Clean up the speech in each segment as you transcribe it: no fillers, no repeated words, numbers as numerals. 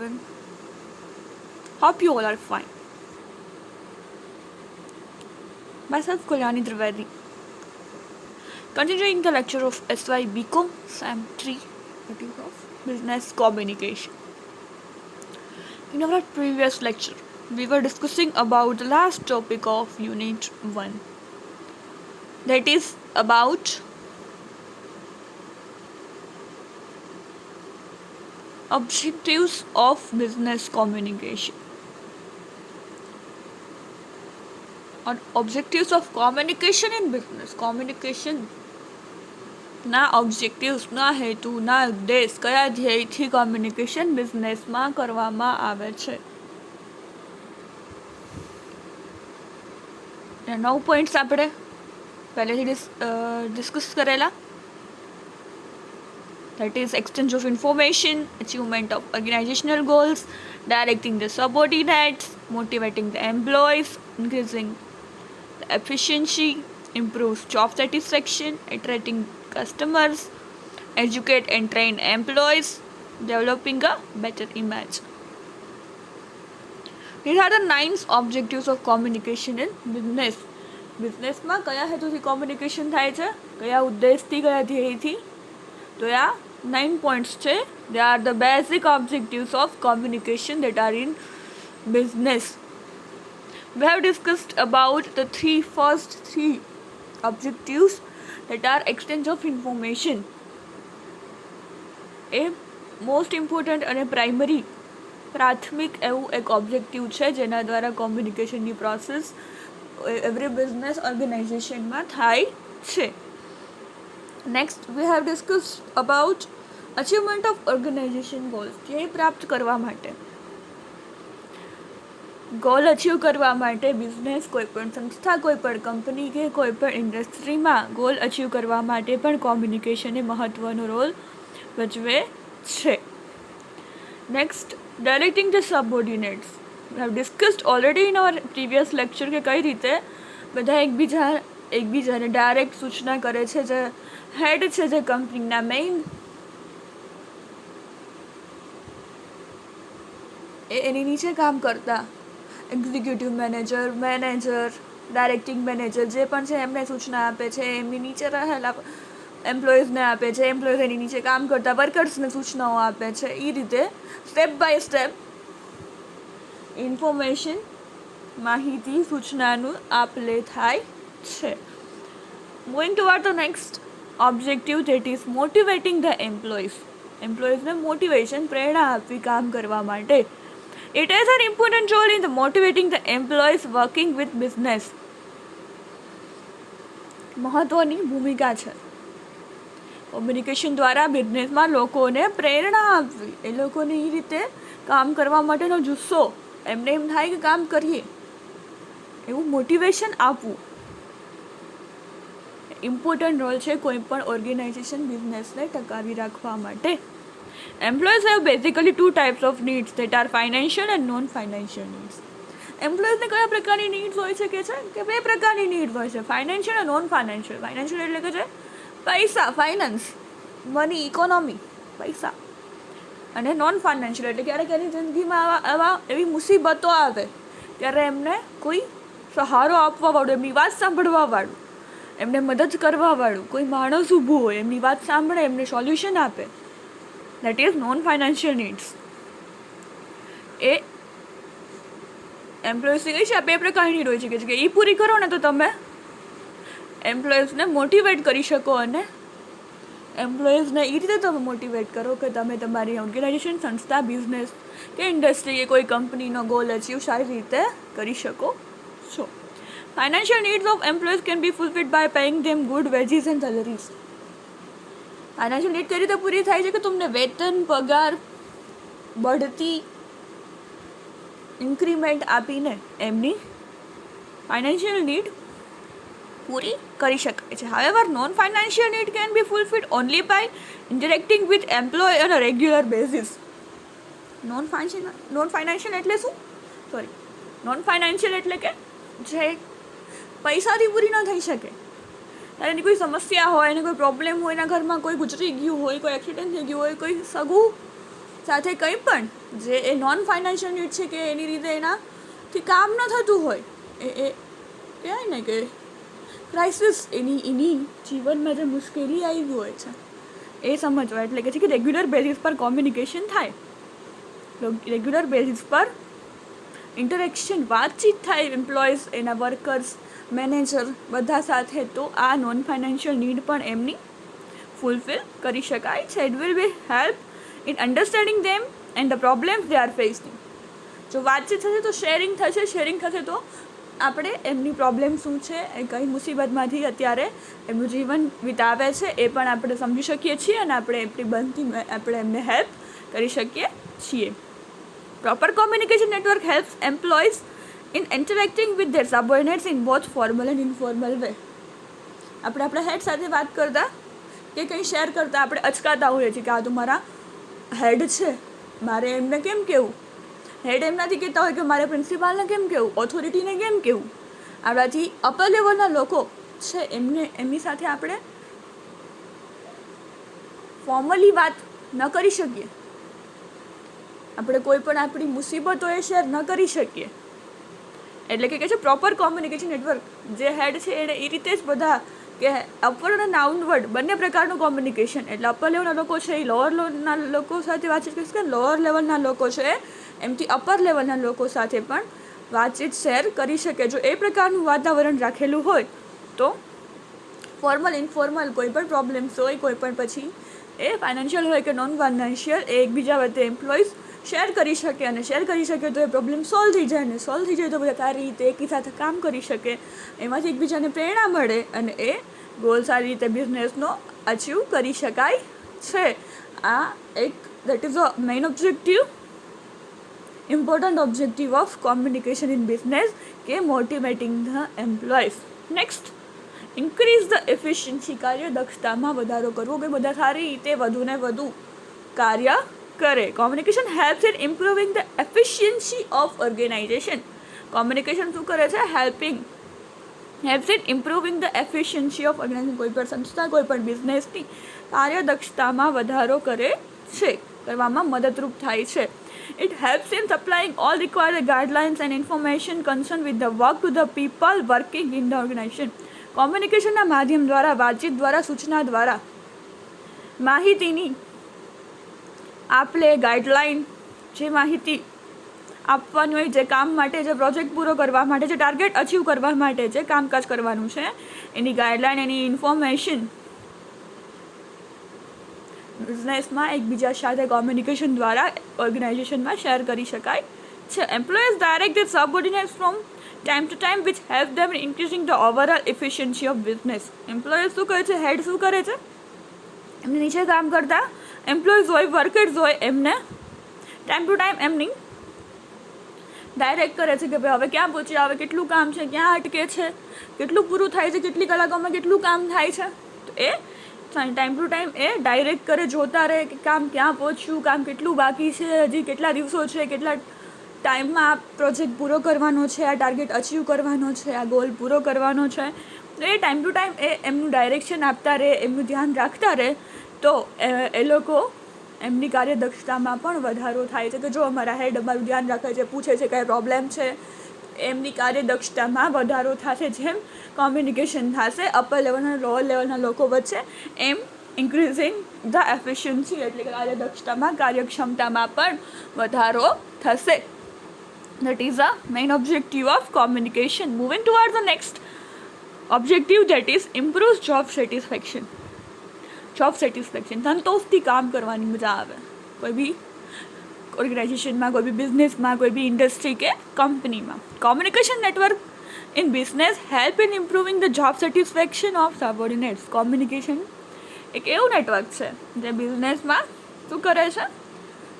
everyone. Hope you all are fine. Myself Kalyani Trivedi. Continuing the lecture of SY BCom SAM 3, that is of Business Communication. In our previous lecture, we were discussing about the last topic of Unit 1. That is about objectives of business communication. और objectives of communication in business communication ना objectives ना हेतु ना ઉદ્દેશ કયા ધ્યેયથી communication બિઝનેસમાં કરવામાં આવે છે. 9 પોઈન્ટ્સ આપણે પહેલેથી ડિસ્કસ કરેલા. That is exchange of information, achievement of organizational goals, directing the subordinates, motivating the employees, increasing the efficiency, improves job satisfaction, attracting customers, educate and train employees, developing a better image. These are the 9 objectives of communication in business. બિઝનેસમાં કયા હેતુથી communication થાય છે, કયા ઉદ્દેશથી, કયા ધ્યેયથી? તો આ 9 points છે. They are the basic objectives of communication that are in business. We have discussed about the first three objectives that are exchange of information. A most important અને પ્રાથમિક એવું એક ઓબ્જેક્ટિવ છે જેના દ્વારા કોમ્યુનિકેશનની પ્રોસેસ એવરી બિઝનેસ ઓર્ગેનાઇઝેશનમાં થાય છે. Next, we have discussed about achievement of organization goals. ધ્યેય પ્રાપ્ત કરવા માટે, ગોલ અચીવ કરવા માટે બિઝનેસ કોઈપણ સંસ્થા, કોઈપણ કંપની કે કોઈપણ ઇન્ડસ્ટ્રીમાં ગોલ અચીવ કરવા માટે પણ કોમ્યુનિકેશન એ મહત્ત્વનો રોલ ભજવે છે. Next, directing the subordinates. We have discussed already in our previous lecture કે કઈ રીતે બધા એકબીજાને ડાયરેક્ટ સૂચના કરે છે. જે હેડ છે, જે કંપનીના મેઇન એની નીચે કામ કરતા એક્ઝિક્યુટિવ મેનેજર, ડાયરેક્ટિંગ મેનેજર જે પણ છે એમને સૂચના આપે છે, એમની નીચે રહેલા એમ્પ્લોઈઝને આપે છે, એમ્પ્લોઈઝ એની નીચે કામ કરતા વર્કર્સને સૂચનાઓ આપે છે. એ રીતે સ્ટેપ બાય સ્ટેપ ઇન્ફોર્મેશન, માહિતી, સૂચનાનું આપ-લે થાય છે. Moving toward the next objective, that is motivating the employees. એમ્પ્લોઈઝને મોટિવેશન, પ્રેરણા આપવી કામ કરવા માટે. It has an important role in the motivating the employees working with business. મહત્વની ભૂમિકા છે. કોમ્યુનિકેશન દ્વારા બિઝનેસમાં લોકોને પ્રેરણા આપવી, એ લોકોને એ રીતે કામ કરવા માટેનો જુસ્સો, એમને એમ થાય કે કામ કરીએ એવું મોટિવેશન આપવું ઇમ્પોર્ટન્ટ રોલ છે કોઈ પણ ઓર્ગેનાઇઝેશન બિઝનેસને ટકાવી રાખવા માટે. Employees have basically 2 types of needs, that are financial and non-financial needs. એમ્પ્લોઈઝને કયા પ્રકારની નીડ્સ હોઈ શકે છે? કે 2 પ્રકારની નીડ હોય છે, ફાઇનાન્શિયલ અને નોન ફાઇનાન્શિયલ. ફાઇનાન્શિયલ એટલે કે છે પૈસા, ફાઇનાન્સ, મની, ઇકોનોમી, પૈસા. અને નોન ફાઇનાન્શિયલ એટલે ક્યારેક એની જિંદગીમાં એવી મુસીબતો આવે ત્યારે એમને કોઈ સહારો આપવાવાળું, એમની વાત સાંભળવાવાળું, એમને મદદ કરવાવાળું કોઈ માણસ ઊભું હોય, એમની વાત સાંભળે, એમને સોલ્યુશન આપે. That is non-financial needs. એ એમ્પ્લોઈઝની કઈ છે આ 2 પ્રકારની નીડ હોય છે કે એ પૂરી કરો ને તો તમે એમ્પ્લોઈઝને મોટિવેટ કરી શકો, અને એમ્પ્લોઈઝને એ રીતે તમે મોટિવેટ કરો કે તમે તમારી ઓર્ગેનાઇઝેશન, સંસ્થા, બિઝનેસ કે ઇન્ડસ્ટ્રી કે કોઈ કંપનીનો ગોલ અચીવ સારી રીતે કરી શકો છો. Financial needs of employees can be fulfilled by paying them good wages and salaries. Financial need કઈ રીતે પૂરી થાય છે કે તમને વેતન, પગાર, બઢતી, ઇન્ક્રીમેન્ટ આપીને એમની ફાઇનાન્શિયલ નીડ પૂરી કરી શકાય છે. However, non-financial need can be fulfilled only by interacting with employee on a regular basis. Non-financial એટલે શું? Non-financial એટલે કે જે પૈસાથી પૂરી ન થઈ શકે. એની કોઈ સમસ્યા હોય, એને કોઈ પ્રોબ્લેમ હોય, એના ઘરમાં કોઈ ગુજરી ગયું હોય, કોઈ એક્સિડન્ટ થઈ ગયું હોય, કોઈ સગું સાથે કંઈ પણ જે એ નોન ફાઇનાન્શિયલ નીડ છે કે એની રીતે એનાથી કામ ન થતું હોય, એ કહેવાય ને કે ક્રાઇસિસ, એની જીવનમાં જે મુશ્કેલી આવી હોય છે એ સમજવા. એટલે કે છે કે રેગ્યુલર બેઝિસ પર કોમ્યુનિકેશન થાય, રેગ્યુલર બેઝિસ પર ઇન્ટરેક્શન, વાતચીત થાય એમ્પ્લોઈઝ, એના વર્કર્સ, મેનેજર બધા સાથે, તો આ નોન ફાઇનાન્શિયલ નીડ પણ એમની ફૂલફિલ કરી શકાય છે. It will be help in understanding them and the problems they are facing. જો વાતચીત થશે તો શેરિંગ થશે, શેરિંગ થશે તો આપણે એમની પ્રોબ્લેમ શું છે, એ કઈ મુસીબતમાંથી અત્યારે એમનું જીવન વિતાવે છે એ પણ આપણે સમજી શકીએ છીએ અને આપણે એમની બનતી આપણે એમને હેલ્પ કરી શકીએ છીએ. Proper communication network helps employees in interacting with their subordinates in both formal and informal way. આપણે આપણા હેડ સાથે વાત કરતા કે કંઈ શેર કરતા આપણે અચકાતા હોઈએ છીએ કે આ તો મારા હેડ છે, મારે એમને કેમ કહેવું. હેડ એમ નથી કહેતા હોય કે મારે પ્રિન્સિપાલને કેમ કહેવું, ઓથોરિટીને કેમ કહેવું. આપણાથી અપર લેવલના લોકો છે એમની સાથે આપણે ફોર્મલી વાત ન કરી શકીએ, આપણે કોઈ પણ આપણી મુસીબતો એ શેર ન કરી શકીએ. એટલે કે છે પ્રોપર કોમ્યુનિકેશન નેટવર્ક જે હેડ છે એને એ રીતે જ બધા કે અપવર્ડ અને ડાઉનવર્ડ બંને પ્રકારનું કોમ્યુનિકેશન. એટલે અપર લેવલના લોકો છે એ લોઅર લેવલના લોકો સાથે વાતચીત કરી શકે, લોઅર લેવલના લોકો છે એમથી અપર લેવલના લોકો સાથે પણ વાતચીત શેર કરી શકે. જો એ પ્રકારનું વાતાવરણ રાખેલું હોય તો ફોર્મલ ઇનફોર્મલ કોઈ પણ પ્રોબ્લેમ્સ હોય, કોઈ પણ પછી એ ફાઇનાન્શિયલ હોય કે નોન ફાઇનાન્શિયલ, એ એકબીજા વચ્ચે એમ્પ્લોઈઝ શેર કરી શકે અને શેર કરી શકે તો એ પ્રોબ્લેમ સોલ્વ થઈ જાય, અને સોલ્વ થઈ જાય તો બધા સારી રીતે એકી સાથે કામ કરી શકે, એમાંથી એકબીજાને પ્રેરણા મળે અને એ ગોલ સારી રીતે બિઝનેસનો અચીવ કરી શકાય છે. આ એક that is a main objective, important objective of communication in business કે motivating the employees. Next, increase the efficiency, કાર્યદક્ષતામાં વધારો કરવો કે બધા સારી રીતે વધુને વધુ કાર્ય કરે. Communication helps in improving the efficiency of organization. Communication શું કરે છે? helps in improving the efficiency of organization. કોઈ પણ સંસ્થા, કોઈ પણ બિઝનેસની કાર્યદક્ષતામાં વધારો કરે છે, કરવામાં મદદરૂપ થાય છે. It helps in supplying all required guidelines and information concerned with the work to the people working in the organization. કોમ્યુનિકેશનના માધ્યમ દ્વારા, વાતચીત દ્વારા, સૂચના દ્વારા માહિતીની આપલે, ગાઈડલાઇન, જે માહિતી આપવાની હોય, જે કામ માટે, જે પ્રોજેક્ટ પૂરો કરવા માટે, જે ટાર્ગેટ અચીવ કરવા માટે જે કામકાજ કરવાનું છે એની ગાઈડલાઇન, એની ઇન્ફોર્મેશન બિઝનેસમાં એકબીજા સાથે કોમ્યુનિકેશન દ્વારા ઓર્ગેનાઇઝેશનમાં શેર કરી શકાય છે. Employers direct their subordinates from time to time which help them in increasing the overall efficiency of business. Employers શું કરે છે? હેડ શું કરે છે? એમની નીચે કામ કરતા એમ્પ્લોયઝ હોય, વર્કર્સ હોય, એમને ટાઈમ ટુ ટાઈમ એમની ડાયરેક્ટ કરે છે કે ભાઈ હવે ક્યાં પહોંચ્યા, હવે કેટલું કામ છે, ક્યાં અટકે છે, કેટલું પૂરું થાય છે, કેટલી કલાકોમાં કેટલું કામ થાય છે. તો એ ટાઈમ ટુ ટાઈમ એ ડાયરેક્ટ કરે, જોતા રહે કે કામ ક્યાં પહોંચ્યું, કામ કેટલું બાકી છે, હજી કેટલા દિવસો છે, કેટલા ટાઈમમાં આ પ્રોજેક્ટ પૂરો કરવાનો છે, આ ટાર્ગેટ અચીવ કરવાનો છે, આ ગોલ પૂરો કરવાનો છે. તો એ ટાઈમ ટુ ટાઈમ એ એમનું ડાયરેક્શન આપતા રહે, એમનું ધ્યાન રાખતા રહે, તો એ લોકો એમની કાર્યદક્ષતામાં પણ વધારો થાય છે. કે જો અમારા હેડ અમારું ધ્યાન રાખે છે, પૂછે છે કઈ પ્રોબ્લેમ છે, એમની કાર્યદક્ષતામાં વધારો થશે. જેમ કોમ્યુનિકેશન થશે અપર લેવલના લોઅર લેવલના લોકો વચ્ચે, એમ ઇન્ક્રીઝિંગ ધ એફિશિયન્સી, એટલે કે કાર્યદક્ષતામાં, કાર્યક્ષમતામાં પણ વધારો થશે. That is the main objective of communication. Moving towards the next objective, that is improves job satisfaction. Job satisfaction, સંતોષથી કામ કરવાની મજા આવે કોઈ બી ઓર્ગેનાઇઝેશનમાં, કોઈ બી બિઝનેસમાં, કોઈ બી ઇન્ડસ્ટ્રી કે કંપનીમાં. Communication network in business help in improving the job satisfaction of subordinates. Communication એક એવું નેટવર્ક છે જે બિઝનેસમાં શું કરે છે?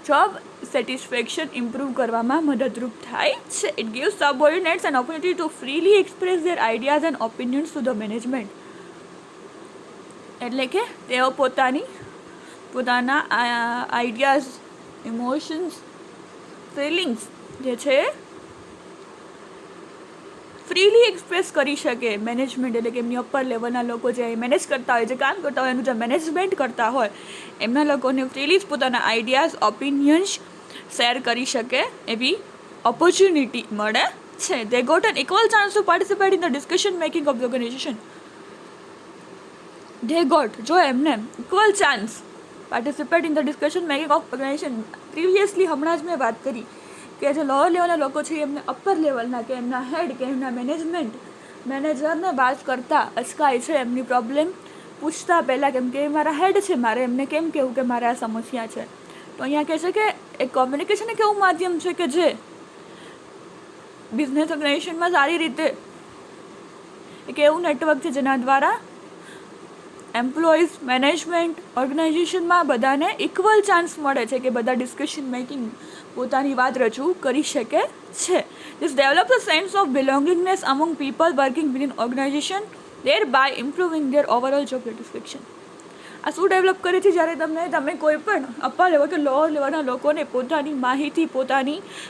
જોબ સેટિસ્ફેક્શન ઇમ્પ્રૂવ કરવામાં મદદરૂપ થાય છે. It gives subordinates an opportunity to freely express their ideas and opinions to the management. એટલે કે તેઓ પોતાના આઈડિયાઝ, ઇમોશન્સ, ફિલિંગ્સ જે છે ફ્રીલી એક્સપ્રેસ કરી શકે. મેનેજમેન્ટ એટલે કે એમની અપર લેવલના લોકો જે મેનેજ કરતા હોય, જે કામ કરતા હોય, એનું જે મેનેજમેન્ટ કરતા હોય, એમના લોકોને ફ્રીલી જ પોતાના આઈડિયાઝ, ઓપિનિયન્સ શેર કરી શકે એવી ઓપોર્ચ્યુનિટી મળે છે. They got an equal chance to participate in the decision making of the organization. They got, જો એમને equal chance participate in the decision making of organization. Previously હમણાં જ મેં વાત કરી કે જે લોઅર લેવલના લોકો છે એમને અપર લેવલના કે એમના હેડ કે એમના મેનેજરને વાત કરતા અચકાય છે, એમની પ્રોબ્લેમ પૂછતા પહેલાં, કેમ કે એ મારા હેડ છે, મારે એમને કેમ કહેવું કે મારે આ સમસ્યા છે. તો અહીંયા કહે છે કે એક કોમ્યુનિકેશન એક એવું માધ્યમ છે કે જે બિઝનેસ ઓર્ગેનાઇઝેશનમાં સારી રીતે એક એવું નેટવર્ક છે જેના દ્વારા એમ્પ્લોઈઝ, મેનેજમેન્ટ, ઓર્ગેનાઇઝેશનમાં બધાને ઇક્વલ ચાન્સ મળે છે કે બધા ડિસ્કશન મેકિંગ પોતાની વાત રજૂ કરી શકે છે. This develops a sense of belongingness among people working within organization, thereby improving their overall job satisfaction. આ શું ડેવલપ કરે છે? જ્યારે તમે કોઈ પણ અપર લેવલ કે લોઅર લેવલના લોકોને પોતાની માહિતી,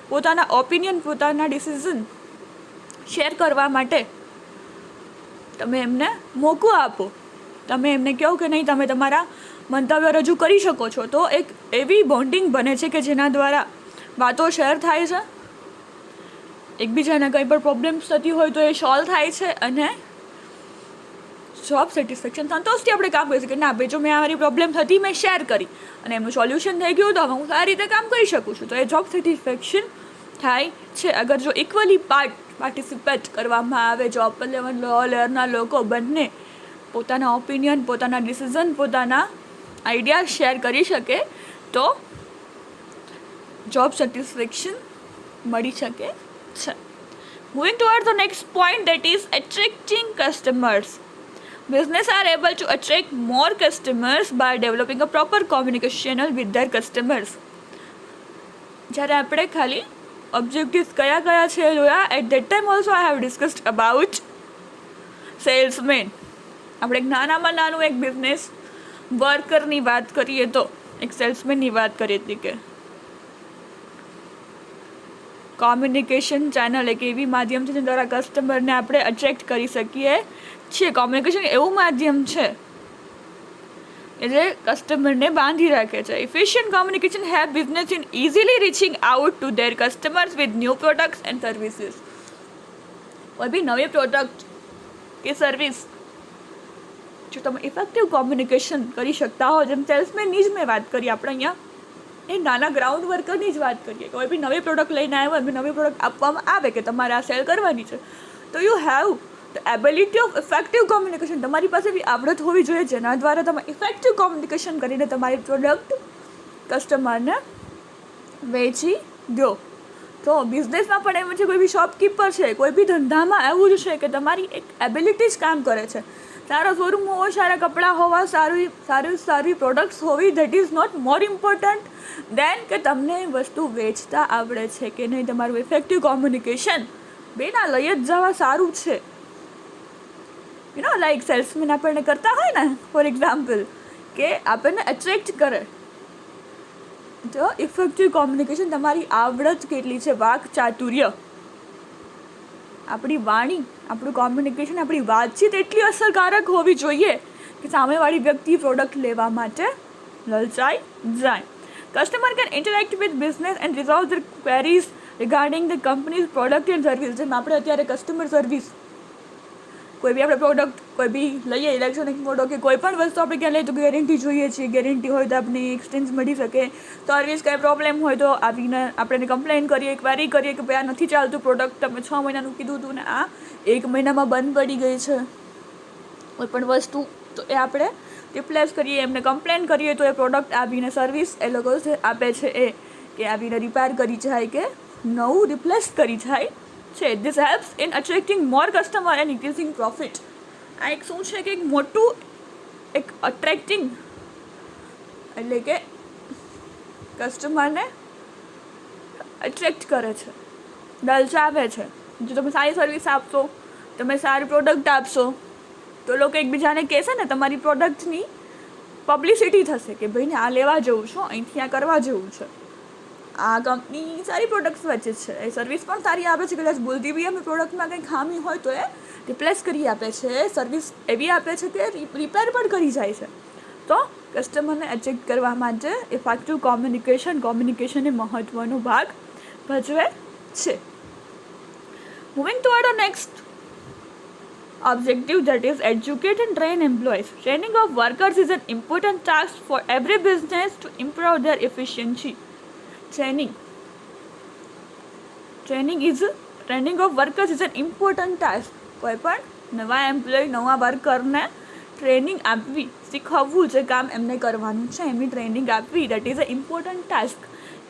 પોતાના ઓપિનિયન, પોતાના ડિસિઝન શેર કરવા માટે તમે એમને મોકો આપો, તમે એમને કહો કે નહીં, તમે તમારા મંતવ્ય રજૂ કરી શકો છો, તો એક એવી બોન્ડિંગ બને છે કે જેના દ્વારા વાતો શેર થાય છે, એકબીજાને કંઈ પણ પ્રોબ્લેમ્સ થતી હોય તો એ સોલ્વ થાય છે, અને જોબ સેટિસ્ફેક્શન, સંતોષથી આપણે કામ કરીએ છીએ કે ના ભાઈ, જો મેં મારી પ્રોબ્લેમ થતી, મેં શેર કરી અને એમનું સોલ્યુશન થઈ ગયું, તો હવે હું સારી રીતે કામ કરી શકું છું, તો એ જોબ સેટિસ્ફેક્શન થાય છે. અગર જો ઇક્વલી પાર્ટિસિપેટ કરવામાં આવે, જો અપર લેવલ, લોઅર લેવલના લોકો બંને પોતાના ઓપિનિયન, પોતાના ડિસિઝન, પોતાના આઈડિયા શેર કરી શકે, તો જોબ સેટિસ્ફેક્શન મળી શકે છે. Moving towards the next point, that is attracting customers. Business are able to attract more customers by developing a proper communication channel with their customers. જ્યારે આપણે ખાલી ઓબ્જેક્ટિવ્સ કયા છે જોયા, at that time also I have discussed about salesman. આપણે નાનામાં નાનું એક બિઝનેસ વર્કરની વાત કરીએ તો એક સેલ્સમેનની વાત કરી હતી કે કોમ્યુનિકેશન ચેનલ એક એવી માધ્યમ છે જેના દ્વારા કસ્ટમરને આપણે અટ્રેક્ટ કરી શકીએ છીએ. કોમ્યુનિકેશન એવું માધ્યમ છે કે જે કસ્ટમરને બાંધી રાખે છે. Efficient communication help business in easily reaching out to their customers with new products and services. કોઈ બી નવી પ્રોડક્ટ કે સર્વિસ જો તમે ઇફેક્ટિવ કોમ્યુનિકેશન કરી શકતા હો, જેમ સેલ્સમેનની જ મેં વાત કરી, આપણે અહીંયા એ નાના ગ્રાઉન્ડ વર્કરની જ વાત કરીએ, કોઈ બી નવી પ્રોડક્ટ લઈને આવ્યો, એમ નવી પ્રોડક્ટ આપવામાં આવે કે તમારે આ સેલ કરવાની છે, તો you have the ability of effective communication. તમારી પાસે બી આવડત હોવી જોઈએ જેના દ્વારા તમે ઇફેક્ટિવ કોમ્યુનિકેશન કરીને તમારી પ્રોડક્ટ કસ્ટમરને વેચી દો. તો બિઝનેસમાં પણ એમ છે, કોઈ બી શોપકીપર છે, કોઈ બી ધંધામાં એવું જ છે કે તમારી એક એબિલિટી જ કામ કરે છે. સારો શોરૂમ હોવો, સારા કપડાં હોવા, સારી પ્રોડક્ટ્સ હોવી, that is not more important than કે તમને વસ્તુ વેચતા આવડે છે કે નહીં. તમારું ઇફેક્ટિવ કોમ્યુનિકેશન બેના લઈ જ જવા સારું છે. લાઈક સેલ્સમેન આપણને કરતા હોય ને, ફોર એક્ઝામ્પલ, કે આપણને એટ્રેક્ટ કરે, તો ઇફેક્ટિવ કોમ્યુનિકેશન તમારી આવડત કેટલી છે, વાક ચાતુર્ય, આપણી વાણી, આપણું કોમ્યુનિકેશન, આપણી વાતચીત એટલી અસરકારક હોવી જોઈએ કે સામેવાળી વ્યક્તિ પ્રોડક્ટ લેવા માટે લલચાઈ જાય. Customer can interact with business and resolve their queries regarding the company's product and service. જેમ આપણે અત્યારે કસ્ટમર સર્વિસ, કોઈ બી આપણે પ્રોડક્ટ કોઈ બી લઈએ, ઇલેક્ટ્રોનિક પ્રોડક્ટ કે કોઈ પણ વસ્તુ આપણે ક્યાં લઈએ તો ગેરંટી જોઈએ છીએ, ગેરંટી હોય તો આપણે એક્સચેન્જ મળી શકે, સર્વિસ કંઈ પ્રોબ્લેમ હોય તો આવીને આપણે કમ્પ્લેન કરીએ, ક્વેરી કરીએ કે ભાઈ આ નથી ચાલતું પ્રોડક્ટ, તમે 6 મહિનાનું કીધું હતું ને આ 1 મહિનામાં બંધ પડી ગઈ છે કોઈ પણ વસ્તુ, તો એ આપણે રિપ્લેસ કરીએ, એમને કમ્પ્લેન કરીએ તો એ પ્રોડક્ટ આવીને સર્વિસ એ લોકો આપે છે એ કે આવીને રિપેર કરી જાય કે નવું રિપ્લેસ કરી જાય છે. This helps in attracting more customer and increasing profit. આ એક શું છે કે એક મોટું એક અટ્રેક્ટિંગ એટલે કે કસ્ટમરને અટ્રેક્ટ કરે છે, દલચાવે છે. જો તમે સારી સર્વિસ આપશો, તમે સારી પ્રોડક્ટ આપશો, તો લોકો એકબીજાને કહેશે ને, તમારી પ્રોડક્ટની પબ્લિસિટી થશે કે ભાઈને આ લેવા જેવું છું, અહીંથી આ કરવા જેવું છે. આ કંપની સારી પ્રોડક્ટ્સ વેચે છે, એ સર્વિસ પણ સારી આપે છે, કદાચ ભૂલથી બી અમે પ્રોડક્ટમાં કંઈ ખામી હોય તો એ રિપ્લેસ કરી આપે છે, સર્વિસ એવી આપે છે કે રિપેર પણ કરી જાય છે. તો કસ્ટમરને એટ્રેક્ટ કરવા માટે ઇફેક્ટિવ કોમ્યુનિકેશન એ મહત્ત્વનો ભાગ ભજવે છે. Moving toward the next objective, that is educate and train employees. Training of workers is an important task for every business to improve their efficiency. Training of workers is an important task. કોઈ પણ નવા employ, નવા વર્કરને training આપવી, શીખવવું જે કામ એમને કરવાનું છે એમની ટ્રેનિંગ આપવી, that is a important task.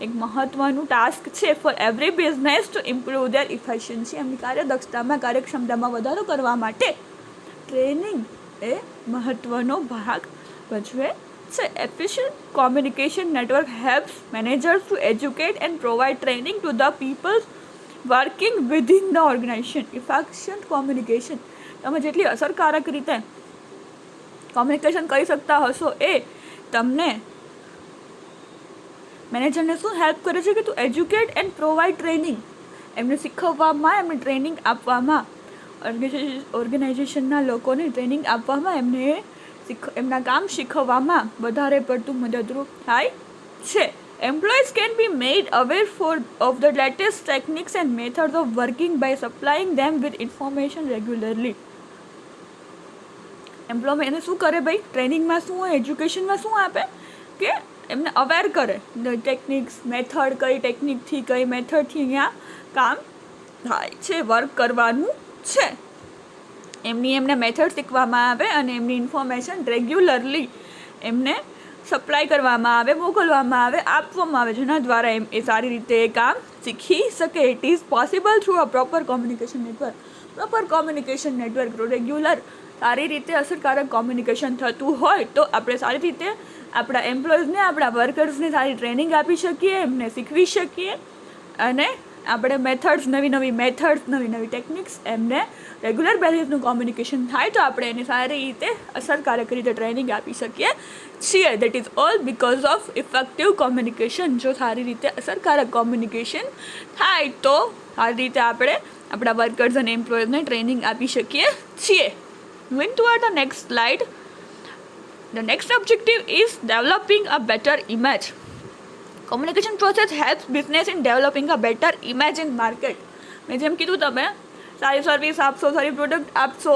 એક મહત્ત્વનું ટાસ્ક છે for every business to improve there efficiency. એમની કાર્યક્ષમતામાં વધારો કરવા માટે ટ્રેનિંગ એ મહત્ત્વનો ભાગ ભજવે છે. Efficient communication network helps managers to educate and provide training to the peoples working within the organization. Efficient communication, તમે જેટલી અસરકારક રીતે કોમ્યુનિકેશન કરી શકતા હશો એ તમને મેનેજરને શું હેલ્પ કરે છે કે તું એજ્યુકેટ એન્ડ પ્રોવાઇડ ટ્રેનિંગ, એમને શીખવવામાં, એમને ટ્રેનિંગ આપવામાં, ઓર્ગેનાઇઝેશનના લોકોને ટ્રેનિંગ આપવામાં, એમના કામ શીખવવામાં વધારે પડતું મદદરૂપ થાય છે. Employees can be made aware of the latest techniques and methods of working by supplying them with information regularly. Employee એને શું કરે ભાઈ, ટ્રેનિંગમાં શું હોય, એજ્યુકેશનમાં શું આપે કે એમને અવેર કરે ટેકનિક્સ, મેથડ, કઈ ટેકનિકથી કઈ મેથડથી અહીંયા કામ થાય છે, વર્ક કરવાનું છે, એમને મેથડ શીખવામાં આવે અને એમની ઇન્ફોર્મેશન રેગ્યુલરલી એમને સપ્લાય કરવામાં આવે, મોકલવામાં આવે, આપવામાં આવે, જેના દ્વારા એ સારી રીતે એ કામ શીખી શકે. It is possible through a proper communication network. Regular સારી રીતે અસરકારક કોમ્યુનિકેશન થતું હોય તો આપણે સારી રીતે આપણા એમ્પ્લોઈઝને, આપણા વર્કર્સને સારી ટ્રેનિંગ આપી શકીએ, એમને શીખવી શકીએ અને આપણે નવી નવી ટેકનિક્સ, એમને રેગ્યુલર બેઝિસનું કોમ્યુનિકેશન થાય તો આપણે એને સારી રીતે અસરકારક રીતે ટ્રેનિંગ આપી શકીએ છીએ. That is all because of effective communication. જો સારી રીતે અસરકારક કોમ્યુનિકેશન થાય તો સારી રીતે આપણે આપણા વર્કર્સ અને એમ્પ્લોઈઝને ટ્રેનિંગ આપી શકીએ છીએ. Moving toward the next slide, the next objective is developing a better image. Communication process helps business in developing a better image in market. મેં જેમ કીધું, તમે સારી સર્વિસ આપશો, સારી પ્રોડક્ટ આપશો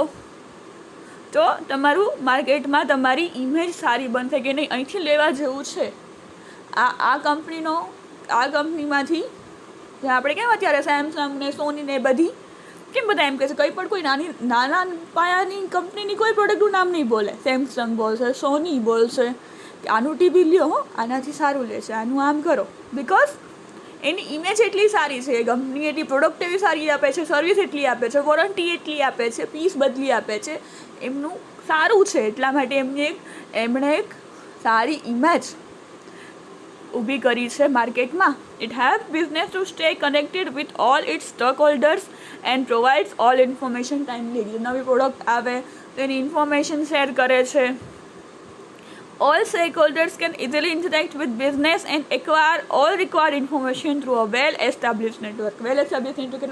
તો તમારું માર્કેટમાં તમારી ઇમેજ સારી બનશે કે નહીં, અહીંથી લેવા જેવું છે, આ કંપનીમાંથી જે આપણે કેમ અત્યારે સેમસંગ ને સોની ને બધી કેમ બધા એમ કહે છે, કોઈ નાના પાયાની કંપનીની કોઈ પ્રોડક્ટનું નામ નહીં બોલે. સેમસંગ બોલશે, સોની બોલશે કે આનું ટીવી લ્યો, આનાથી સારું લેશે, આનું આમ કરો, બિકોઝ એની ઇમેજ એટલી સારી છે, કંપની એટલી પ્રોડક્ટ એવી સારી આપે છે, સર્વિસ એટલી આપે છે, વોરંટી એટલી આપે છે, પીસ બદલી આપે છે, એમનું સારું છે, એટલા માટે એમણે એક સારી ઇમેજ ઊભી કરી છે માર્કેટમાં. It help business to stay connected with all its stakeholders and provides all information timely. નવી પ્રોડક્ટ આવે તો એની ઇન્ફોર્મેશન શેર કરે છે. All stakeholders can easily interact with business and acquire all required information through a well-established network. એટલે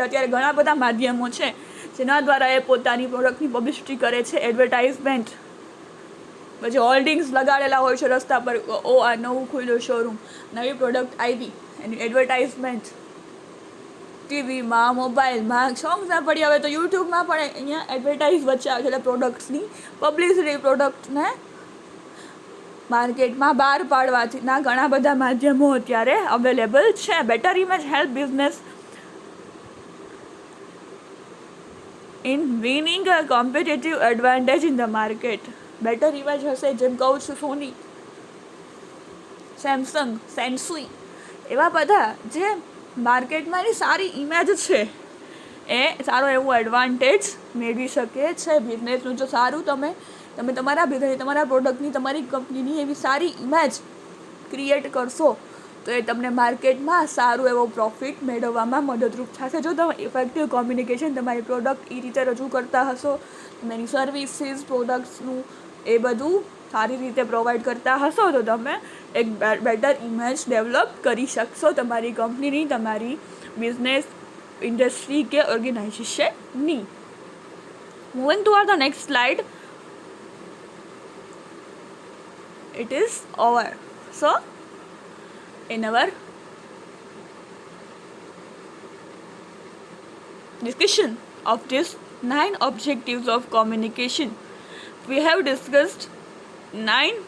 અત્યારે ઘણા બધા માધ્યમો છે જેના દ્વારા એ પોતાની પ્રોડક્ટની પબ્લિસિટી કરે છે. એડવર્ટાઇઝમેન્ટ, પછી હોલ્ડિંગ્સ લગાડેલા હોય છે રસ્તા પર, આ નવું ખુલ્લું શોરૂમ, નવી પ્રોડક્ટ આવી, એની એડવર્ટાઇઝમેન્ટ ટીવીમાં, મોબાઈલમાં, સોંગ્સમાં પડી, હવે તો યુટ્યુબમાં પણ અહીંયા એડવર્ટાઇઝ વચ્ચે આવે છે. એટલે પ્રોડક્ટ્સની પબ્લિસિટી, પ્રોડક્ટને માર્કેટમાં બહાર પાડવાના ઘણા બધા માધ્યમો અત્યારે અવેલેબલ છે. Better image help business in winning a competitive advantage in the market. Better image હશે, જેમ કહું છું સોની, સેમસંગ, સેન્સુઈ, એવા બધા જે માર્કેટમાં એની સારી ઇમેજ છે એ સારો એવું એડવાન્ટેજ મેળવી શકે છે બિઝનેસનું. જો સારું તમે તમારા બિઝનેસ, તમારા પ્રોડક્ટની, તમારી કંપનીની એવી સારી ઇમેજ ક્રિએટ કરશો તો એ તમને માર્કેટમાં સારું એવો પ્રોફિટ મેળવવામાં મદદરૂપ થશે. જો તમે ઇફેક્ટિવ કોમ્યુનિકેશન, તમારી પ્રોડક્ટ એ રીતે રજૂ કરતા હશો, તમારી સર્વિસીસ, પ્રોડક્ટ્સનું એ બધું સારી રીતે પ્રોવાઈડ કરતા હશો તો તમે એક બેટર ઇમેજ ડેવલપ કરી શકશો તમારી કંપનીની, તમારી બિઝનેસ, ઇન્ડસ્ટ્રી કે ઓર્ગેનાઇઝેશનની. Moving toward the next slide. It is over. So, in our discussion of these 9 objectives of communication, we have discussed 9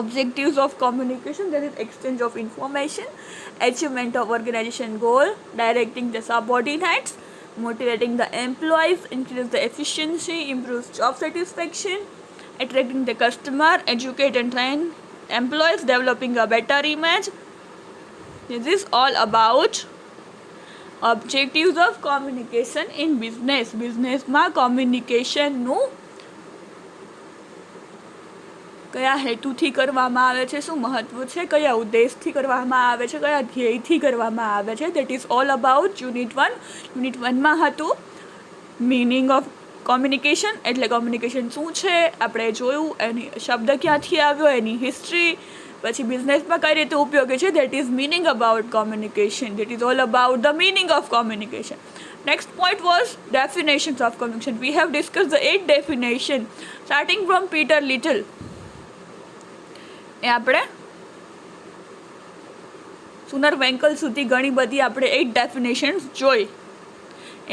objectives of communication. That is exchange of information, achievement of organization goal, directing the subordinates, motivating the employees, increase the efficiency, improves job satisfaction, attracting the customer, educate and train employees, developing a better image. This is all about objectives of communication in business. બિઝનેસમાં કોમ્યુનિકેશનનું કયા હેતુથી કરવામાં આવે છે, શું મહત્વ છે, કયા ઉદ્દેશથી કરવામાં આવે છે, કયા ધ્યેયથી કરવામાં આવે છે. That is all about unit 1. Unit 1માં હતું મિનિંગ ઓફ કોમ્યુનિકેશન, એટલે કોમ્યુનિકેશન શું છે આપણે જોયું, એની શબ્દ ક્યાંથી આવ્યો, એની હિસ્ટ્રી, પછી બિઝનેસમાં કઈ રીતે ઉપયોગી છે. That is meaning about communication. That is all about the meaning of communication. Next point was definitions of communication. We have discussed the 8 definition starting from Peter Little. એ આપણે સુનર વેંકલ સુધી ઘણી બધી આપણે 8 ડેફિનેશન્સ જોઈ.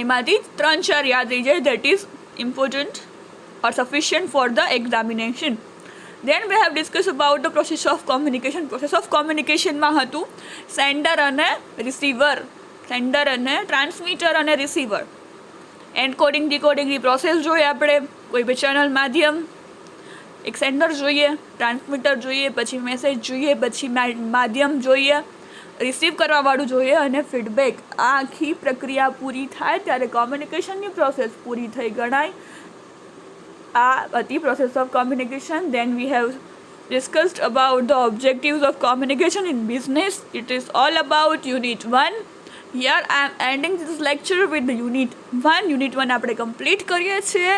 એમાંથી 3-4 યાદ રહી જાય. That is important or sufficient for the examination. Then we have discussed about the process of communication. Process of communication માં હતું સેન્ડર અને રિસીવર, સેન્ડર અને ટ્રાન્સમીટર અને રિસીવર. એન્કોડિંગ ડીકોડિંગની પ્રોસેસ જોઈએ આપણે. કોઈ બી ચેનલ માધ્યમ, એક સેન્ડર જોઈએ, ટ્રાન્સમીટર જોઈએ, પછી મેસેજ જોઈએ, પછી માધ્યમ જોઈએ, રિસીવ કરવાવાળું જોઈએ અને ફીડબેક. આ આખી પ્રક્રિયા પૂરી થાય ત્યારે કોમ્યુનિકેશનની પ્રોસેસ પૂરી થઈ ગણાય. આ હતી process of communication. Then we have discussed about the objectives of communication in business. It is all about unit 1. Here I am ending this lecture with the unit 1. Unit 1 આપણે complete કરીએ છીએ.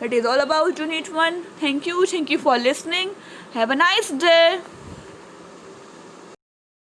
It is all about unit 1. Thank you for listening. Have a nice day.